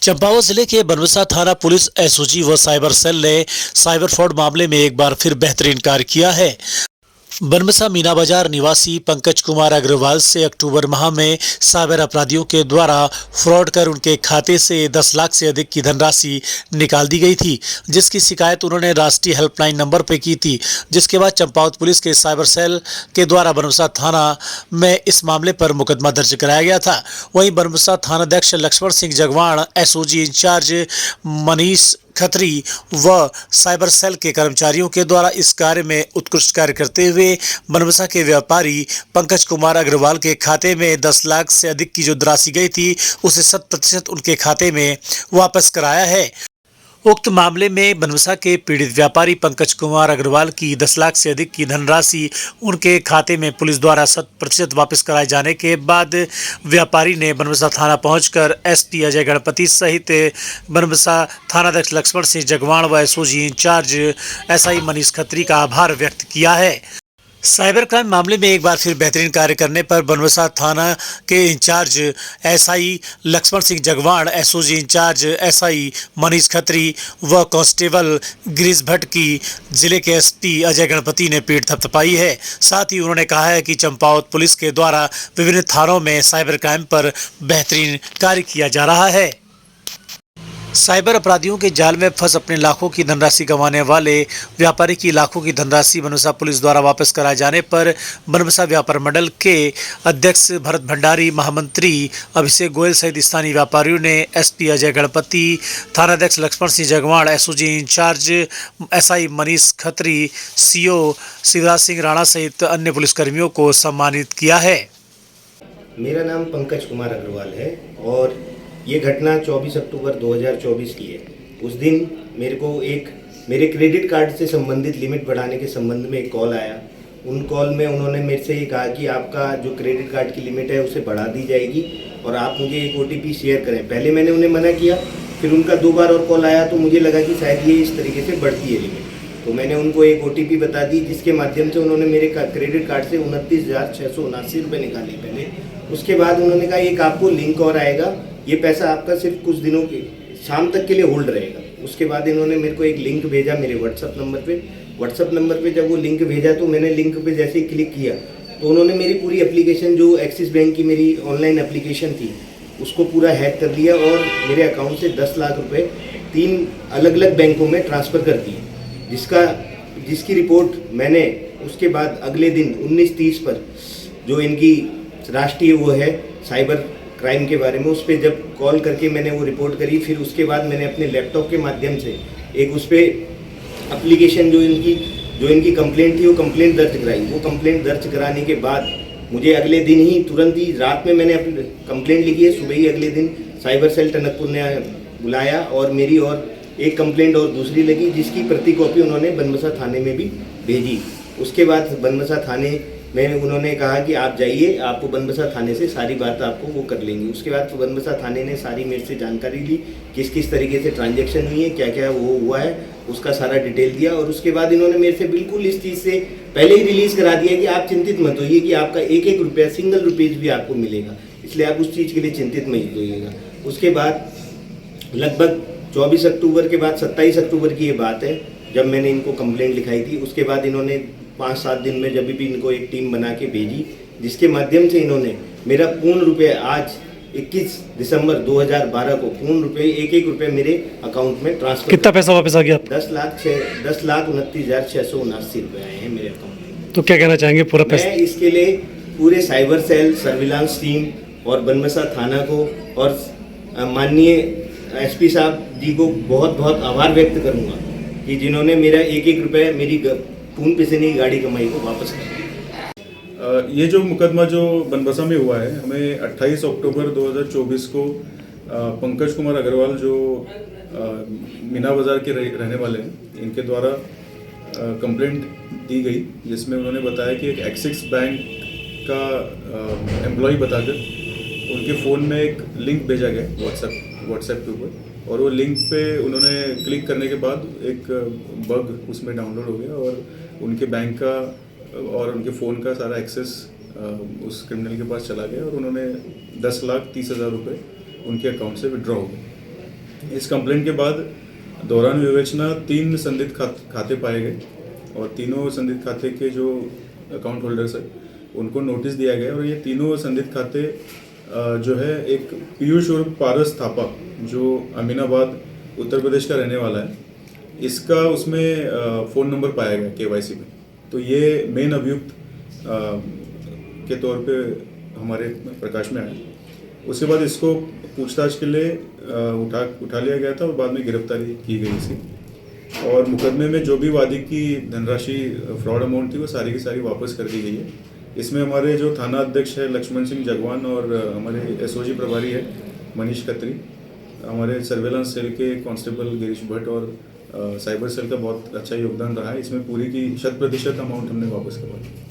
चंपावत जिले के बनवसा थाना पुलिस एसओजी व साइबर सेल ने साइबर फ्रॉड मामले में एक बार फिर बेहतरीन कार्य किया है। बनवसा मीना बाजार निवासी पंकज कुमार अग्रवाल से अक्टूबर माह में साइबर अपराधियों के द्वारा फ्रॉड कर उनके खाते से 10 लाख से अधिक की धनराशि निकाल दी गई थी, जिसकी शिकायत उन्होंने राष्ट्रीय हेल्पलाइन नंबर पर की थी। जिसके बाद चंपावत पुलिस के साइबर सेल के द्वारा बनवसा थाना में इस मामले पर मुकदमा दर्ज कराया गया था। वहीं बनवसा थानाध्यक्ष लक्ष्मण सिंह जगवाण, एसओजी इंचार्ज मनीष खत्री व साइबर सेल के कर्मचारियों के द्वारा इस कार्य में उत्कृष्ट कार्य करते हुए बनवसा के व्यापारी पंकज कुमार अग्रवाल के खाते में 10 लाख से अधिक की जो राशि गई थी उसे 100% उनके खाते में वापस कराया है। उक्त मामले में बनवसा के पीड़ित व्यापारी पंकज कुमार अग्रवाल की 10 लाख से अधिक की धनराशि उनके खाते में पुलिस द्वारा 100% वापस कराए जाने के बाद व्यापारी ने बनवसा थाना पहुंचकर एसपी अजय गणपति सहित बनवसा थानाध्यक्ष लक्ष्मण सिंह जगवाण व SOG incharge SI Manish Khatri का आभार व्यक्त किया है। साइबर क्राइम मामले में एक बार फिर बेहतरीन कार्य करने पर बनवसा थाना के incharge SI Laxman Singh Jagwan, SOG incharge SI Manish Khatri व कांस्टेबल गिरीश भट्ट की जिले के एसपी अजय गणपति ने पीठ थपथपाई है। साथ ही उन्होंने कहा है कि चंपावत पुलिस के द्वारा विभिन्न थानों में साइबर क्राइम पर बेहतरीन कार्य किया जा रहा है। साइबर अपराधियों के जाल में फंस अपने लाखों की धनराशि गंवाने वाले व्यापारी की लाखों की धनराशि बनवसा पुलिस द्वारा वापस कराए जाने पर बनवसा व्यापार मंडल के अध्यक्ष भरत भंडारी, महामंत्री अभिषेक गोयल सहित स्थानीय व्यापारियों ने एसपी अजय गणपति, थानाध्यक्ष Laxman Singh Jagwan, SOG incharge SI Manish Khatri, CO Shivraj Singh Rana सहित अन्य पुलिसकर्मियों को सम्मानित किया है। मेरा नाम पंकज कुमार अग्रवाल है और ये घटना 24 अक्टूबर 2024 की है। उस दिन मेरे क्रेडिट कार्ड से संबंधित लिमिट बढ़ाने के संबंध में एक कॉल आया। उन कॉल में उन्होंने मेरे से ये कहा कि आपका जो क्रेडिट कार्ड की लिमिट है उसे बढ़ा दी जाएगी और आप मुझे एक OTP शेयर करें। पहले मैंने उन्हें मना किया, फिर उनका 2 बार और कॉल आया तो मुझे लगा कि शायद ये इस तरीके से बढ़ती है लिमिट, तो मैंने उनको एक OTP बता दी, जिसके माध्यम से उन्होंने मेरे क्रेडिट कार्ड से 29,679 रुपये निकाले पहले। उसके बाद उन्होंने कहा एक आपको लिंक और आएगा, ये पैसा आपका सिर्फ कुछ दिनों के शाम तक के लिए होल्ड रहेगा। उसके बाद इन्होंने मेरे को एक लिंक भेजा मेरे व्हाट्सअप नंबर पे जब वो लिंक भेजा तो मैंने लिंक पे जैसे ही क्लिक किया तो उन्होंने मेरी पूरी एप्लीकेशन, जो एक्सिस बैंक की मेरी ऑनलाइन एप्लीकेशन थी, उसको पूरा हैक कर लिया और मेरे अकाउंट से 10 लाख रुपये 3 अलग अलग बैंकों में ट्रांसफ़र कर दिए, जिसकी रिपोर्ट मैंने उसके बाद अगले दिन 19:30 पर जो इनकी राष्ट्रीय वो है साइबर क्राइम के बारे में, उस पर जब कॉल करके मैंने वो रिपोर्ट करी, फिर उसके बाद मैंने अपने लैपटॉप के माध्यम से एक उस पर एप्लीकेशन जो इनकी कंप्लेंट थी वो कंप्लेंट दर्ज कराई। वो कंप्लेंट दर्ज कराने के बाद मुझे अगले दिन ही तुरंत ही रात में मैंने अपनी कंप्लेंट लिखी है, सुबह ही अगले दिन साइबर सेल टनकपुर ने बुलाया और मेरी और एक कंप्लेंट और दूसरी लगी, जिसकी प्रति कॉपी उन्होंने बनवसा थाने में भी भेजी। उसके बाद बनवसा थाने में उन्होंने कहा कि आप जाइए, आपको बनवसा थाने से सारी बात आपको वो कर लेंगे। उसके बाद बनवसा थाने ने सारी मेरे से जानकारी ली, किस तरीके से ट्रांजैक्शन हुई है, क्या क्या वो हुआ है, उसका सारा डिटेल दिया। और उसके बाद इन्होंने मेरे से बिल्कुल इस चीज़ से पहले ही रिलीज़ करा दिया कि आप चिंतित मत होइए कि आपका एक रुपया सिंगल रुपीज़ भी आपको मिलेगा, इसलिए आप उस चीज़ के लिए चिंतित मत होइएगा। उसके बाद लगभग 24 अक्टूबर के बाद 27 अक्टूबर की ये बात है जब मैंने इनको कंप्लेंट लिखाई थी। उसके बाद इन्होंने 5-7 दिन में जब भी इनको एक टीम बना के भेजी, जिसके माध्यम से इन्होंने मेरा पूर्ण रुपये आज 21 दिसंबर 2012 को पूर्ण रुपये एक रुपये मेरे अकाउंट में ट्रांसफर। कितना पैसा वापस आ गया? 10,29,679 रुपये आए हैं मेरे अकाउंट में। तो क्या कहना चाहेंगे पूरा पैसा? मैं इसके लिए पूरे साइबर सेल सर्विलांस टीम और बनवसा थाना को और माननीय एसपी साहब जी को बहुत बहुत आभार व्यक्त करूँगा कि जिन्होंने मेरा एक रुपये मेरी खून पसीने की गाड़ी कमाई को वापस कर। ये जो मुकदमा जो बनवसा में हुआ है, हमें 28 अक्टूबर 2024 को पंकज कुमार अग्रवाल जो मीना बाज़ार के रहने वाले हैं, इनके द्वारा कंप्लेंट दी गई, जिसमें उन्होंने बताया कि एक एक्सिस बैंक का एम्प्लॉय बताकर उनके फ़ोन में एक लिंक भेजा गया व्हाट्सएप के ऊपर, और वो लिंक पे उन्होंने क्लिक करने के बाद एक बग उसमें डाउनलोड हो गया और उनके बैंक का और उनके फ़ोन का सारा एक्सेस उस क्रिमिनल के पास चला गया और उन्होंने 10,30,000 रुपये उनके अकाउंट से विड्रॉ हो गए। इस कंप्लेंट के बाद दौरान विवेचना 3 संदिग्ध खाते पाए गए और तीनों संदिग्ध खाते के जो अकाउंट होल्डर्स है उनको नोटिस दिया गया और ये तीनों संदिग्ध खाते जो है एक पीयूष और पारस थापा जो अमीनाबाद उत्तर प्रदेश का रहने वाला है, इसका उसमें फ़ोन नंबर पाया गया केवाईसी में। तो ये मेन अभियुक्त के तौर पे हमारे प्रकाश में आया। उसके बाद इसको पूछताछ के लिए उठा लिया गया था और बाद में गिरफ्तारी की गई इसकी। और मुकदमे में जो भी वादी की धनराशि फ्रॉड अमाउंट थी वो सारी की सारी वापस कर दी गई है। इसमें हमारे जो थाना अध्यक्ष है लक्ष्मण सिंह जगवान और हमारे एसओजी प्रभारी है मनीष खत्री, हमारे सर्वेलेंस सेल के कांस्टेबल गिरीश भट्ट और साइबर सेल का बहुत अच्छा योगदान रहा है। इसमें पूरी की 100% अमाउंट हमने वापस करवा दी।